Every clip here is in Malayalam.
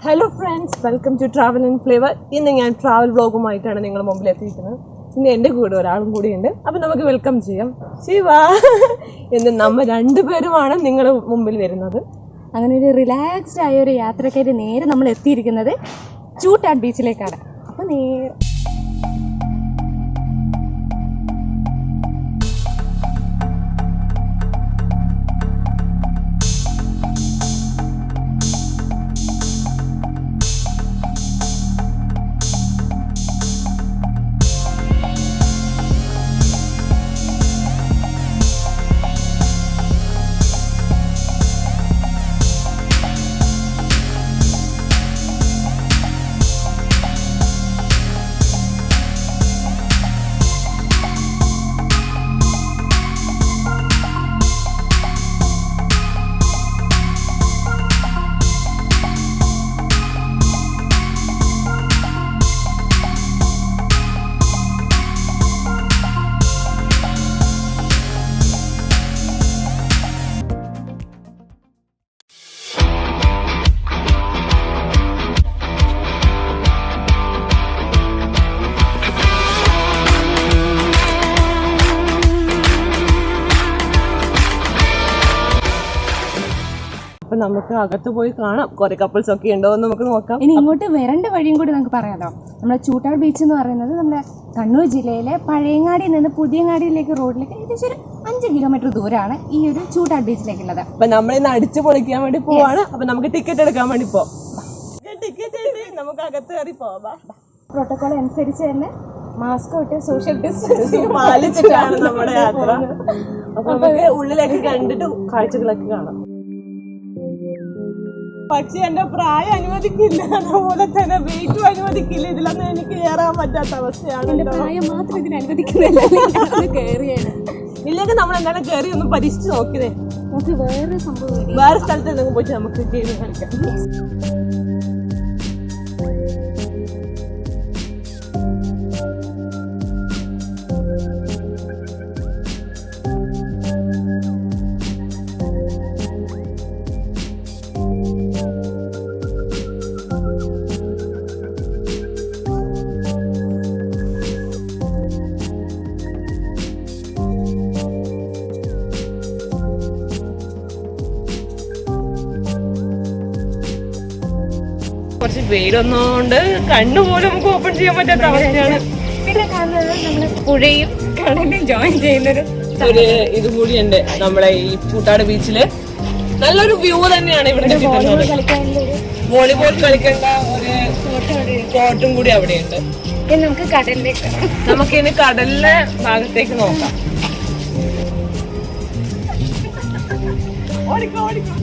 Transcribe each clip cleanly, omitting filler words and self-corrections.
Hello friends, welcome to travel and flavour. ഇന്ന് ഞാൻ ട്രാവൽ വ്ലോഗുമായിട്ടാണ് നിങ്ങളുടെ മുമ്പിൽ എത്തിയിരിക്കുന്നത്. ഇന്ന് എൻ്റെ കൂടെ ഒരാളും കൂടിയുണ്ട്. അപ്പം നമുക്ക് വെൽക്കം ചെയ്യാം. ശിവ എന്ന് നമ്മൾ രണ്ടുപേരുമാണ് നിങ്ങളുടെ മുമ്പിൽ വരുന്നത്. അങ്ങനെ ഒരു റിലാക്സ്ഡ് ആയ ഒരു യാത്രക്കായിട്ട് നേരെ നമ്മൾ എത്തിയിരിക്കുന്നത് ചൂട്ടാട് ബീച്ചിലേക്കാണ്. അപ്പോൾ നേരെ നമുക്ക് അകത്ത് പോയി കാണാം കുറെ കപ്പിൾസ് ഒക്കെ ഉണ്ടോ എന്ന് നമുക്ക് നോക്കാം. ഇനി ഇങ്ങോട്ട് വരേണ്ട വഴിയും കൂടി നമുക്ക് പറയാമല്ലോ. നമ്മുടെ ചൂട്ടാട് ബീച്ച് എന്ന് പറയുന്നത് നമ്മുടെ കണ്ണൂർ ജില്ലയിലെ പഴയങ്ങാടിയിൽ നിന്ന് പുതിയങ്ങാടിയിലേക്ക് റോഡിലേക്ക് ഏകദേശം ഒരു 5 കിലോമീറ്റർ ദൂരമാണ് ഈ ഒരു ചൂട്ടാട് ബീച്ചിലേക്കുള്ളത്. അപ്പൊ നമ്മളിന്ന് അടിച്ചു പൊളിക്കാൻ വേണ്ടി പോവാണ്. അപ്പൊ നമുക്ക് ടിക്കറ്റ് എടുക്കാൻ വേണ്ടി പോവാം. നമുക്ക് അകത്ത് കയറി പോവാം. പ്രോട്ടോകോൾ അനുസരിച്ച് തന്നെ മാസ്ക് ഇട്ട് സോഷ്യൽ ഡിസ്റ്റൻസിങ് പാലിച്ചിട്ടാണ് നമ്മുടെ യാത്ര. അപ്പൊ നമുക്ക് ഉള്ളിലേക്ക് കണ്ടിട്ട് കാഴ്ചകളൊക്കെ കാണാം. പക്ഷെ എന്റെ പ്രായം അനുവദിക്കില്ല, അതുപോലെ തന്നെ വെയിറ്റും അനുവദിക്കില്ല. ഇതിലൊന്നും എനിക്ക് കയറാൻ പറ്റാത്ത അവസ്ഥയാണ്. പ്രായം മാത്രം ഇതിന് അനുവദിക്കുന്നില്ല. ഇല്ലെങ്കിൽ നമ്മൾ എന്തായാലും കയറി ഒന്ന് പരീക്ഷിച്ച് നോക്കിയതേ. നമുക്ക് വേറെ സംഭവം വേറെ സ്ഥലത്ത് എന്തെങ്കിലും പോയിട്ട് നമുക്ക് കയറി കളിക്കാം. കുറച്ച് വെയിലൊന്നുകൊണ്ട് കണ്ണുപോലും നമുക്ക് ഓപ്പൺ ചെയ്യാൻ പറ്റാത്ത അവസ്ഥയാണ്. പിന്നെ കാണുന്നത് നമ്മള് പുഴയും കടലും ജോയിൻ ചെയ്യുന്നൊരു ഇതും കൂടിയുണ്ട് നമ്മളെ ഈ ചൂട്ടാട് ബീച്ചില്. നല്ലൊരു വ്യൂ തന്നെയാണ് ഇവിടെ കിട്ടുന്നത്. വോളിബോൾ കളിക്കേണ്ട ഒരു കോർട്ടും കൂടി അവിടെയുണ്ട്. നമുക്ക് കടലിലേക്ക് നമുക്ക് ഇനി കടലിലെ ഭാഗത്തേക്ക് നോക്കാം. ഓടിക്കോ ഓടിക്കോ.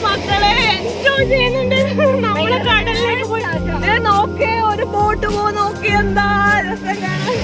മക്കളെ എൻജോയ് ചെയ്യുന്നുണ്ട്. നമ്മള് കടലിലേക്ക് പോയി നോക്കേ, ഒരു ബോട്ട് പോ നോക്കി, എന്താ രസം കാണാൻ.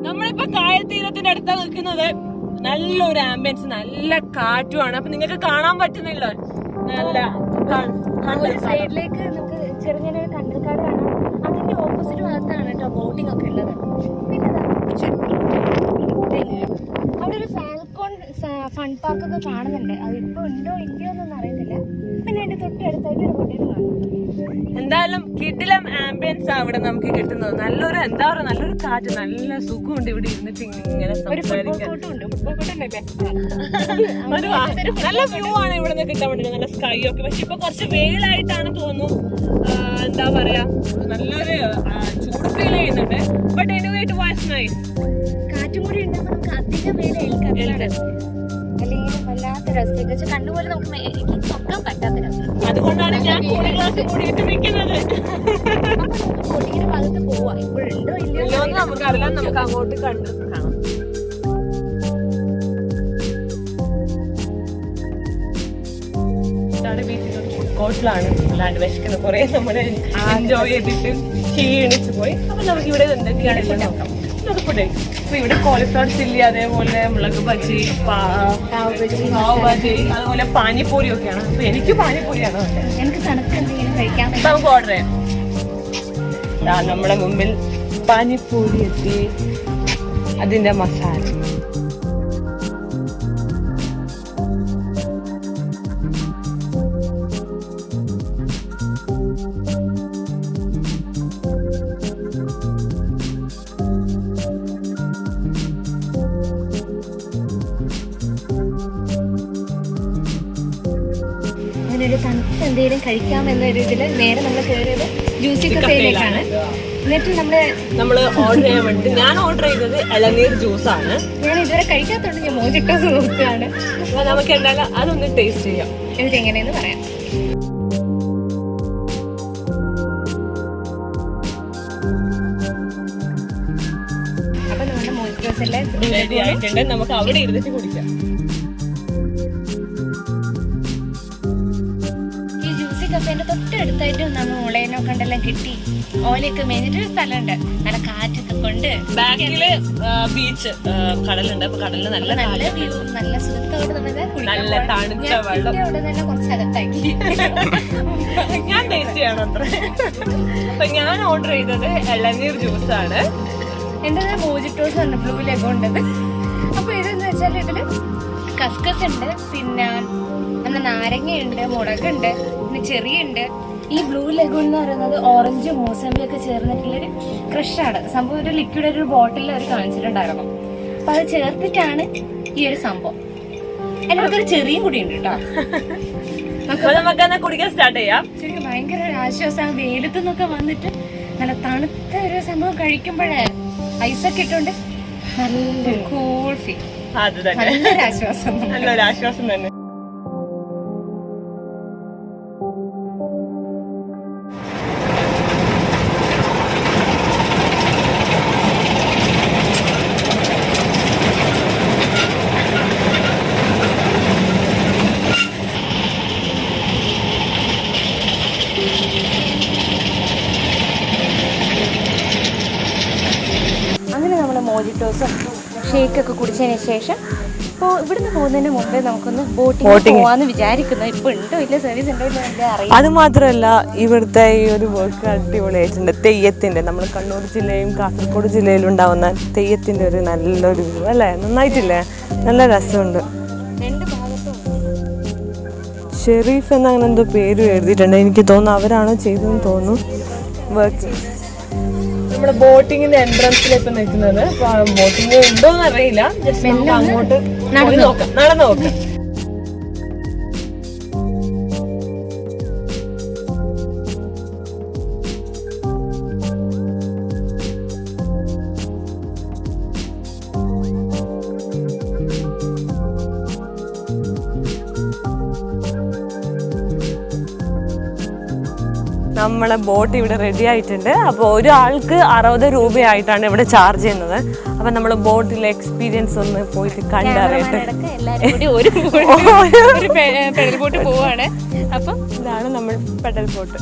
നമ്മളിപ്പോ കായൽ തീരത്തിന്റെ അടുത്താണ് നിൽക്കുന്നത്. നല്ലൊരു ആംബിയൻസ്, നല്ല കാറ്റുമാണ്. അപ്പൊ നിങ്ങൾക്ക് കാണാൻ പറ്റുന്നില്ല, നല്ല ഒരു സൈഡിലേക്ക് നമുക്ക് ചെറുങ്ങനെ ഒരു കണ്ടൽക്കാട് കാണാം. അതിന്റെ ഓപ്പോസിറ്റ് ഭാഗത്താണ് കേട്ടോ ബോട്ടിംഗ് ഒക്കെ ഉള്ളത്. പിന്നെ അവിടെ ഒരു ഫാൽക്കോൺ ഫൺ പാർക്ക് ഒക്കെ കാണുന്നുണ്ട്. അതിപ്പോ ഉണ്ടോ ഇല്ലയോ എന്നൊന്നും അറിയത്തില്ല. പിന്നെ അതിന്റെ തൊട്ടടുത്തായിട്ട് ഒരു കുട്ടികൾ എന്തായാലും കിടിലം ആംബിയൻസ് അവിടെ നമുക്ക് കിട്ടുന്നത്. നല്ലൊരു എന്താ പറയുക, നല്ലൊരു കാറ്റ്, നല്ല സുഖമുണ്ട് ഇവിടെ ഇരുന്നിട്ട് ഇങ്ങനെ സംസാരിക്കാൻ. നല്ല വ്യൂ ആണ് ഇവിടെ നിന്ന് കിട്ടാൻ വേണ്ടി, നല്ല സ്കൈ ഒക്കെ. പക്ഷെ ഇപ്പൊ കുറച്ച് വെയിലായിട്ടാണ് തോന്നുന്നു, എന്താ പറയാ, നല്ലൊരു ചൂട് ഫീൽ ചെയ്യുന്നുണ്ട്. But anyway it was nice. കാറ്റും കൂടി ഉണ്ടെങ്കിൽ നമുക്ക് അധികം വെയിൽ അല്ലെങ്കിൽ വല്ലാത്ത രസം, കണ്ണുപോലെ നമുക്ക് നോക്കാൻ പറ്റാത്ത രസം. അതുകൊണ്ടാണ് ഞാൻ കൂടി ഗ്ലാസ് കൂടിയിട്ട് നിൽക്കുന്നത്. കൊടിയുടെ ഭാഗത്ത് പോവാ, ഇപ്പോഴുണ്ടോ ഇല്ലയോ എന്ന് നമുക്കറിയാം, നമുക്ക് അങ്ങോട്ട് കണ്ട് കാണാം. ബീച്ചിൽ ഫുഡ് കോർട്ടിലാണ് അല്ലാണ്ട് വിശക്കുന്ന കുറെ നമ്മൾ എൻജോയ് ചെയ്തിട്ട് ക്ഷീണിച്ച് പോയി. അപ്പൊ നമുക്ക് ഇവിടെ എന്തൊക്കെയാണ് നോക്കാം. നമുക്ക് ഫുഡ് അപ്പൊ ഇവിടെ കോളിഫ്ലവർ ചില്ലി, അതേപോലെ മുളക് ബജി, പാവ് ബജി, അതുപോലെ പാനിപ്പൂരി ഒക്കെയാണ്. അപ്പൊ എനിക്ക് പാനിപ്പൂരിയാണ് എനിക്ക് തണുത്ത് എന്തെങ്കിലും കഴിക്കാൻ. നമുക്ക് ഓർഡർ ചെയ്യാം. നമ്മുടെ മുമ്പിൽ പാനിപ്പൂരി എത്തി, അതിന്റെ മസാല. ഒരു തണുത്ത് എന്തെങ്കിലും കഴിക്കാമെന്നൊരു ഇതില് നേരെ നമ്മൾ കയറിയത് ജ്യൂസി കഫേയിലേക്കാണ്. എന്നിട്ട് നമ്മള് ഓർഡർ ചെയ്യാൻ വേണ്ടി ഞാൻ ഓർഡർ ചെയ്തത് ഇളനീർ ജ്യൂസാണ്. ഞാൻ ഇതുവരെ കഴിക്കാത്തോണ്ട് ഞാൻ മോജിറ്റോസ് നോക്കുകയാണ്. അപ്പൊ നമുക്ക് എന്തായാലും അതൊന്ന് ടേസ്റ്റ് ചെയ്യാം, എന്നിട്ട് എങ്ങനെയെന്ന് പറയാം. അപ്പൊ നമ്മുടെ മോജിറ്റോസിലെ റെഡി ആയിട്ടുണ്ട്. നമുക്ക് അവിടെ ഇരുന്നിട്ട് കുടിക്കാം. കഫേന്റെ തൊട്ടടുത്തായിട്ട് നമ്മൾ ഓളേനോ കണ്ടെല്ലാം കിട്ടി, ഓലയൊക്കെ മേഞ്ഞിട്ടൊരു സ്ഥലമുണ്ട്. നല്ല കാറ്റൊക്കെ കൊണ്ട് ബാക്കില് ബീച്ച്, കടലുണ്ട്. അപ്പൊ കടലില് നല്ല വ്യൂ, നല്ല സുഖത്തോട് നല്ല തണുത്ത വെള്ളം. ഇവിടെ തന്നെ കുറച്ച് അകത്താക്കി ഞാൻ ടേസ്റ്റ് ചെയ്യണം അത്ര. അപ്പൊ ഞാൻ ഓർഡർ ചെയ്തത് ഇളനീർ ജ്യൂസാണ്. എന്റെ മോജിറ്റോസ് ആണ് ബ്ലൂ ലെഗോണ്ടത്. അപ്പൊ ഇതെന്ന് വെച്ചാൽ ഇതില് കസ്കസ് ഉണ്ട്, പിന്നെ നാരങ്ങയുണ്ട്, മുളകുണ്ട്, പിന്നെ ചെറിയുണ്ട്. ഈ ബ്ലൂ ലെഗൂൺ എന്ന് പറയുന്നത് ഓറഞ്ച് മോസമ്പി ഒക്കെ ചേർന്നിട്ടുള്ളൊരു ക്രഷാണ് സംഭവം. ഒരു ലിക്വിഡ് ഒരു ബോട്ടിൽ അവർ കാണിച്ചിട്ടുണ്ടായിരുന്നു. അപ്പൊ അത് ചേർത്തിട്ടാണ് ഈ ഒരു സംഭവം. അതിൻ്റെ അടുത്തൊരു ചെറിയും കൂടി ഉണ്ട് കേട്ടോ. നമുക്ക് കുടിക്കാൻ സ്റ്റാർട്ട് ചെയ്യാം. ശരിക്കും ഭയങ്കര ഒരു ആശ്വാസം. വെയിലത്തു നിന്നൊക്കെ വന്നിട്ട് നല്ല തണുത്ത ഒരു സംഭവം കഴിക്കുമ്പോഴേ ഐസൊക്കെ ഇട്ടുണ്ട്, നല്ലൊരു കൂൾ ഫീൽ. അത് തന്നെ നല്ലൊരു ആശ്വാസം, നല്ലൊരു ആശ്വാസം തന്നെ. മോജിറ്റോസും ഷേക്കൊക്കെ കുടിച്ചതിന് ശേഷം ഇപ്പോൾ ഇവിടുന്ന് പോകുന്നതിന് മുമ്പേ നമുക്കൊന്ന് ബോട്ടിംഗ് പോവാന്ന് വിചാരിക്കുന്നു. ഇപ്പൊ ഉണ്ടോ ഇല്ല, സർവീസ് ഉണ്ടോ ഇല്ല അറിയാം. അത് മാത്രമല്ല ഇവിടുത്തെ ഈ ഒരു വർക്ക് അടിപൊളിയായിട്ടുണ്ട്. തെയ്യത്തിന്റെ, നമ്മൾ കണ്ണൂർ ജില്ലയും കാസർഗോഡ് ജില്ലയിലും ഉണ്ടാവുന്ന തെയ്യത്തിന്റെ ഒരു നല്ലൊരു വ്യൂ അല്ലേ, നന്നായിട്ടില്ലേ, നല്ല രസമുണ്ട്. രണ്ട് ഭാഗത്തും ഷെരീഫ് എന്ന അങ്ങനെ എന്തോ പേര് എഴുതിയിട്ടുണ്ട്. എനിക്ക് തോന്നുന്നു അവരാണോ ചെയ്തതെന്ന് തോന്നുന്നു വർക്ക്. നമ്മുടെ ബോട്ടിങ്ങിന്റെ എൻട്രൻസിലേക്ക് നിൽക്കുന്നത്. ബോട്ടിങ് ഉണ്ടോന്ന് അറിയില്ല, ജസ്റ്റ് നമുക്ക് അങ്ങോട്ട് നടന്നു നോക്കാം. നമ്മളെ ബോട്ട് ഇവിടെ റെഡി ആയിട്ടുണ്ട്. അപ്പോൾ ഒരാൾക്ക് 60 രൂപയായിട്ടാണ് ഇവിടെ ചാർജ് ചെയ്യുന്നത്. അപ്പം നമ്മൾ ബോട്ടിലെ എക്സ്പീരിയൻസ് ഒന്ന് പോയിട്ട് കണ്ടറിയട്ടെ. പെഡൽ ബോട്ട് പോവാണ്. അപ്പം ഇതാണ് നമ്മൾ പെഡൽ ബോട്ട്.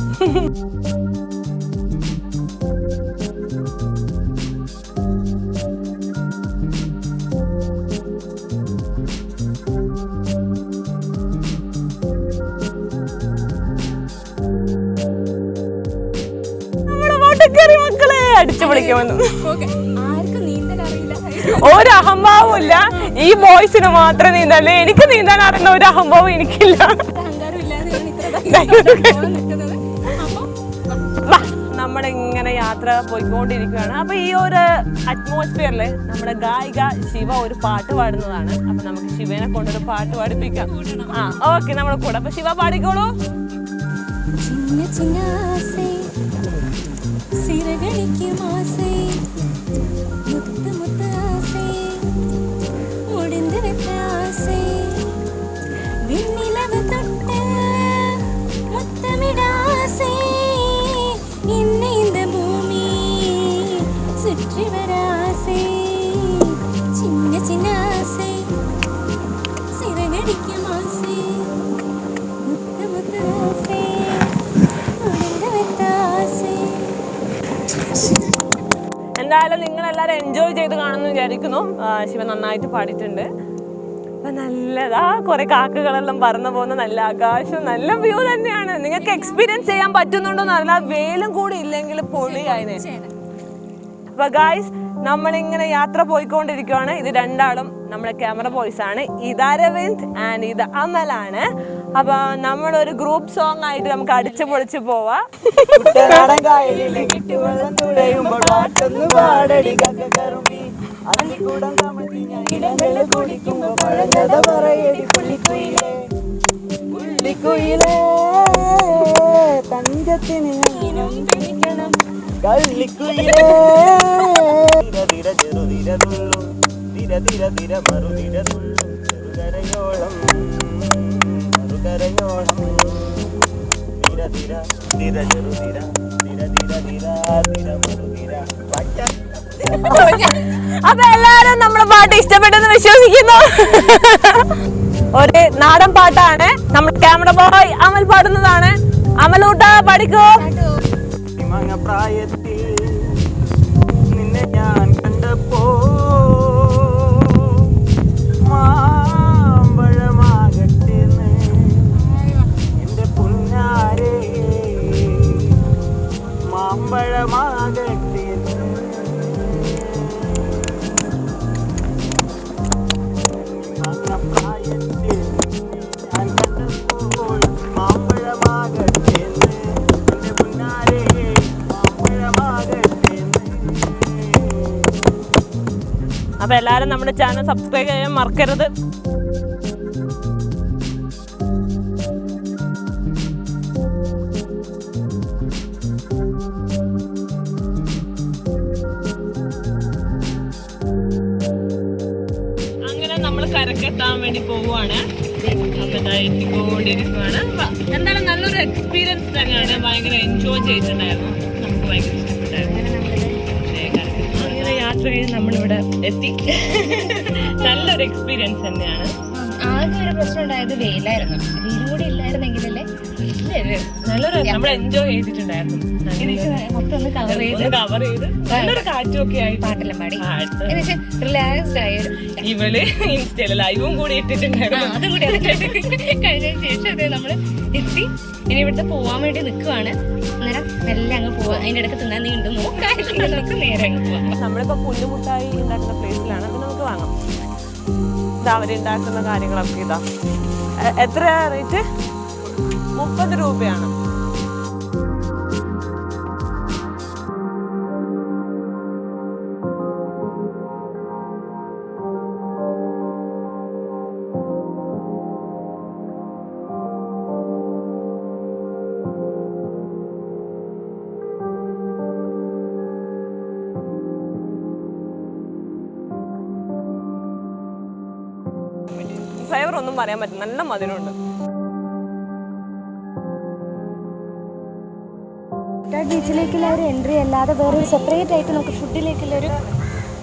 മക്കളെ അടിച്ചു പൊളിക്കാൻ വന്നു. ആർക്കും നീന്തൽ അറിയില്ല, ഒരു അഹംഭാവവും ഇല്ല. ഈ ബോയ്സിന് മാത്രമേ നീന്തല്ലേ, എനിക്ക് നീന്താൻ അറിയുന്ന ഒരു അഹംഭാവം എനിക്കില്ല. നമ്മുടെ ഇങ്ങനെ യാത്ര പോയിക്കൊണ്ടിരിക്കുകയാണ്. അപ്പൊ ഈ ഒരു അറ്റ്മോസ്ഫിയറില് നമ്മുടെ ഗായിക ശിവ ഒരു പാട്ട് പാടുന്നതാണ്. അപ്പൊ നമുക്ക് ശിവനെ കൊണ്ടൊരു പാട്ട് പാടിപ്പിക്കാം. ഓക്കെ, നമ്മുടെ കൂടെ. അപ്പൊ ശിവ പാടിക്കോളൂ. എന്തായാലും നിങ്ങൾ എല്ലാവരും എൻജോയ് ചെയ്ത് കാണുമെന്ന് വിചാരിക്കുന്നു. ശിവ നന്നായിട്ട് പാടിയിട്ടുണ്ട്. അപ്പൊ നല്ലതാ, കുറെ കാക്കകളെല്ലാം പറന്നു പോകുന്ന നല്ല ആകാശം, നല്ല വ്യൂ തന്നെയാണ്. നിങ്ങൾക്ക് എക്സ്പീരിയൻസ് ചെയ്യാൻ പറ്റുന്നുണ്ടോ എന്നറിയില്ല. വെയിലും കൂടി ഇല്ലെങ്കിൽ പൊളിയായിനെ. അപ്പൊ ഗായ്സ്, നമ്മളിങ്ങനെ യാത്ര പോയിക്കൊണ്ടിരിക്കുകയാണ്. ഇത് രണ്ടാളും നമ്മുടെ ക്യാമറ ബോയ്സ് ആണ്. ഇത് അരവിന്ദ് ആൻഡ് ഇത് അമലാണ്. അപ്പൊ നമ്മളൊരു ഗ്രൂപ്പ് സോങ് ആയിട്ട് നമുക്ക് അടിച്ചു പൊളിച്ച് പോവാം. അപ്പൊ എല്ലാരും നമ്മുടെ പാട്ട് ഇഷ്ടപ്പെട്ടെന്ന് വിശ്വസിക്കുന്നു. ഒരു നാടൻ പാട്ടാണ്. നമ്മുടെ ക്യാമറ ബോയ് അമൽ പാടുന്നതാണ്. അമലൂട്ട പഠിക്കോ. പ്രായത്തിൽ നിന്നെ ഞാൻ കണ്ടപ്പോ മാമ്പഴമാകട്ടെന്ന് എന്റെ പുന്നാരെ, മാമ്പഴമാകട്ടെ. പ്രായത്തിൽ ഞാൻ കണ്ടപ്പോൾ മാമ്പഴമാകട്ടെ എന്റെ പുന്നാരെ, മാമ്പഴമാകട്ടെ. അപ്പൊ എല്ലാരും നമ്മുടെ ചാനൽ സബ്സ്ക്രൈബ് ചെയ്യാൻ മറക്കരുത്. അങ്ങനെ നമ്മൾ കരക്കെത്താൻ വേണ്ടി പോവുകയാണ്. അപ്പൊ എത്തിക്കൊണ്ടിരിക്കുകയാണ്. എന്തായാലും നല്ലൊരു എക്സ്പീരിയൻസ് തന്നെയാണ്. ഭയങ്കര എൻജോയ് ചെയ്തിട്ടുണ്ടായിരുന്നു. നമുക്ക് ഭയങ്കര ഇഷ്ടപ്പെട്ടായിരുന്നു. യാത്ര കഴിഞ്ഞ് നമ്മളിവിടെ എത്തി. നല്ലൊരു എക്സ്പീരിയൻസ് തന്നെയാണ്. ആകെ ഒരു പ്രശ്നം ഉണ്ടായത് വെയിലായിരുന്നു. വെയിലും കൂടി ഇല്ലായിരുന്നെങ്കിലല്ലേ നല്ലൊരു നമ്മൾ എൻജോയ് ചെയ്തിട്ടുണ്ടായിരുന്നു. മൊത്തം ഒന്ന് കവർ ചെയ്ത് നല്ലൊരു കാറ്റുമൊക്കെ ആയി പാട്ടെല്ലാം പാടി റിലാക്സ്ഡ് ആയ ഇവള് ഇൻസ്റ്റയില് ലൈവും കൂടി ഇട്ടിട്ടുണ്ടായിരുന്നു. അതുകൂടി കഴിഞ്ഞതിന് ശേഷം അതെ നമ്മള് എത്തി. ഇനി ഇവിടുത്തെ പോവാൻ വേണ്ടി നിൽക്കുവാണ്. അന്നേരം മെല്ലെ അങ്ങ് പോവാ. അതിന്റെ ഇടയ്ക്ക് തിന്നാൻ നീ ഉണ്ട് നോക്കാൻ നമുക്ക് നേരെ അങ്ങ് പോവാം. നമ്മളിപ്പോ പുല്ലുമുട്ടായി ഉണ്ടാക്കുന്ന പ്ലേസിലാണ്. അത് നമുക്ക് വാങ്ങാം. ഇതാ അവരുണ്ടാക്കുന്ന കാര്യങ്ങളൊക്കെ. ഇതാ എത്ര റേറ്റ്? 30 രൂപയാണ്. ഫ്ലേവർ ഒന്നും പറയാൻ പറ്റും. നല്ല മധുരമുണ്ട്. ബീച്ചിലേക്കുള്ള ഒരു എൻട്രി അല്ലാതെ വേറൊരു സെപ്പറേറ്റ് ആയിട്ട് നമുക്ക് ഫുഡിലേക്കുള്ള ഒരു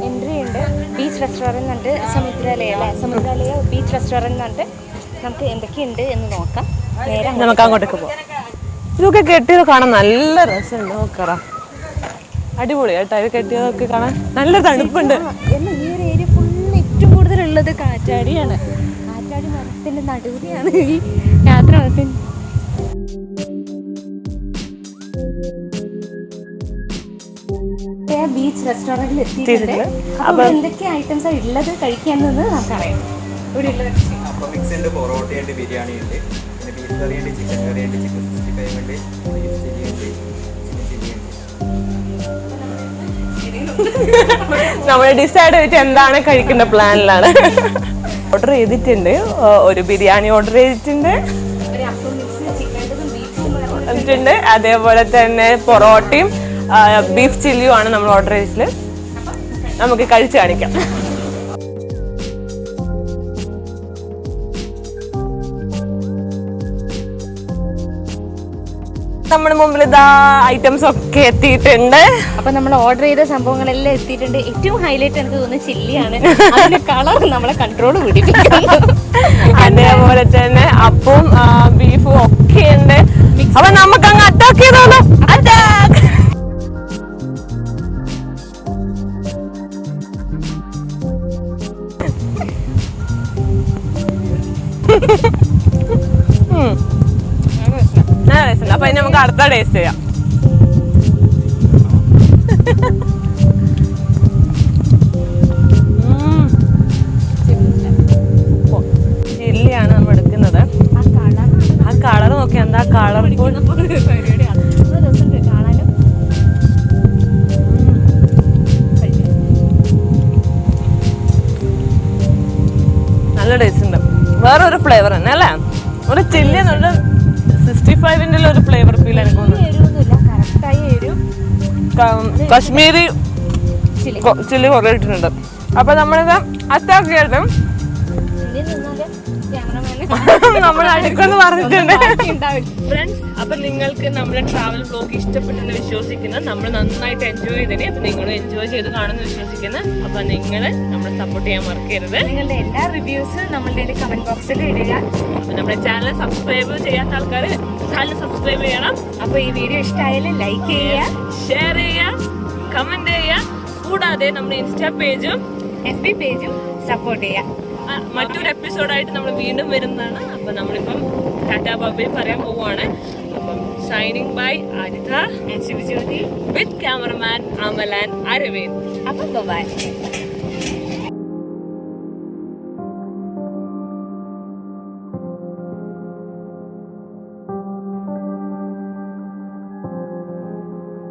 എൻട്രി ഉണ്ട്. ബീച്ച് റെസ്റ്റോറൻറ്റ് ഉണ്ട്. സമുദ്രാലയ ബീച്ച് റെസ്റ്റോറൻറ്റ് ഉണ്ട്. നമുക്ക് എന്തൊക്കെയുണ്ട് എന്ന് നോക്കാം. നേരെ നമുക്ക് അങ്ങോട്ടേക്ക് പോവാം. ഇതൊക്കെ കെട്ടിയത് കാണാൻ നല്ല രസമുണ്ട്. നോക്കറ അടിപൊളി കേട്ടോ. ഇത് കെട്ടിയതൊക്കെ കാണാൻ നല്ല തണുപ്പുണ്ട്. എന്നാൽ ഈ ഒരു ഏരിയ ഫുള്ള് ഏറ്റവും കൂടുതലുള്ളത് കാറ്റാടിയാണ്. കാറ്റാടി മരത്തിൻ്റെ നടുവിലാണ് ഈ യാത്ര. ബീച്ച് റെസ്റ്റോറന്റിൽ എത്തിയിട്ടുണ്ട്. അപ്പൊ എന്തൊക്കെ ഐറ്റംസ് ഉള്ളത് കഴിക്കാന്നത് നമുക്കറിയാം. ഇവിടെ ഉള്ളത് അപ്പോൾ മിക്സ് ഉണ്ട്, പൊറോട്ടയുണ്ട്, ബിരിയാണി ഉണ്ട്, പിന്നെ ബീഫ് കറി ഉണ്ട്, ചിക്കൻ കറി ഉണ്ട്, ചിക്കൻ 65 ഉണ്ട്, ബീഫ് ചില്ലി ഉണ്ട്, ചിക്കൻ ചില്ലി ഉണ്ട്. നമ്മൾ ഡിസൈഡ് ചെയ്തിട്ട് എന്താണ് കഴിക്കുന്ന പ്ലാനിലാണ്. ഓർഡർ ചെയ്തിട്ടുണ്ട്, ഒരു ബിരിയാണി ഓർഡർ ചെയ്തിട്ടുണ്ട്, ഒരു അപ്പം മിക്സ് ചിക്കൻ്റെതും ബീഫും ണ്ട് അതേപോലെ തന്നെ പൊറോട്ടയും ബീഫ് ചില്ലിയും ആണ് നമ്മൾ ഓർഡർ ചെയ്തിട്ട്. നമുക്ക് കഴിച്ച് കാണിക്കാം. നമ്മുടെ മുമ്പിൽ ഇതാ ഐറ്റംസ് ഒക്കെ എത്തിയിട്ടുണ്ട്. അപ്പൊ നമ്മൾ ഓർഡർ ചെയ്ത സംഭവങ്ങളെല്ലാം എത്തിയിട്ടുണ്ട്. ഏറ്റവും ഹൈലൈറ്റ് എനിക്ക് തോന്നുന്നത് ചില്ലിയാണ്. അതിന്റെ കളർ നമ്മളെ കൺട്രോൾ പിടിപ്പിക്കുന്നു. അതേപോലെ തന്നെ അപ്പവും ബീഫും ഒക്കെ ഉണ്ട്. അപ്പൊ നമുക്ക് അങ്ങ് അറ്റാക്ക് ചെയ്തോളൂ. അറ്റാക്ക്. അപ്പൊ ഇനി നമുക്ക് അടുത്ത ടേസ്റ്റ് ചെയ്യാം. ചില്ലിയാണ് നമ്മൾ എടുക്കുന്നത്. ആ കളർ നോക്കി എന്താ കളർഫുൾ. നല്ല ടേസ്റ്റ് ഉണ്ട്. വേറൊരു ഫ്ലേവർ തന്നെ അല്ലേ? ഒരു ചില്ലി എന്നുള്ള 65ന്റെ ഒരു ഫ്ലേവർ ഫീൽ എനിക്ക് തോന്നുന്നു. കശ്മീരി ചില്ലി കുറേ ഇട്ടിട്ടുണ്ട്. അപ്പൊ നമ്മളിത് അറ്റാക്ക് ചെയ്തിട്ട് നമ്മൾ അടുക്കെന്ന് പറഞ്ഞിട്ടുണ്ട്. ഫ്രണ്ട്സ്, അപ്പൊ നിങ്ങൾക്ക് നമ്മുടെ ട്രാവൽ വ്ലോഗ് ഇഷ്ടപ്പെട്ടെന്ന് വിശ്വസിക്കുന്നു. നമ്മൾ നന്നായിട്ട് എൻജോയ് ചെയ്തതിന്. അപ്പൊ നിങ്ങളും എൻജോയ് ചെയ്ത് കാണുമെന്ന് വിശ്വസിക്കുന്നു. അപ്പൊ നിങ്ങൾ നമ്മളെ സപ്പോർട്ട് ചെയ്യാൻ മറക്കരുത്. നിങ്ങളുടെ എല്ലാ റിവ്യൂസ് നമ്മളുടെ കമന്റ് ബോക്സിൽ ഇടുക. അപ്പൊ നമ്മുടെ ചാനൽ സബ്സ്ക്രൈബ് ചെയ്യാത്ത ആൾക്കാർ ചാനൽ സബ്സ്ക്രൈബ് ചെയ്യണം. അപ്പൊ ഈ വീഡിയോ ഇഷ്ടമായാലും ലൈക്ക് ചെയ്യുക, ഷെയർ ചെയ്യുക, കമന്റ് ചെയ്യുക. കൂടാതെ നമ്മുടെ ഇൻസ്റ്റാ പേജും FB പേജും സപ്പോർട്ട് ചെയ്യുക. മറ്റൊരു എപ്പിസോഡായിട്ട് നമ്മൾ വീണ്ടും വരുന്നതാണ്. അപ്പൊ നമ്മളിപ്പം ടാറ്റാ ബൈ പറയാൻ പോവുകയാണ്. അപ്പം signing bye Aritha Sivajyothi with cameraman Amal and Aravind. അപ്പം ബൈ.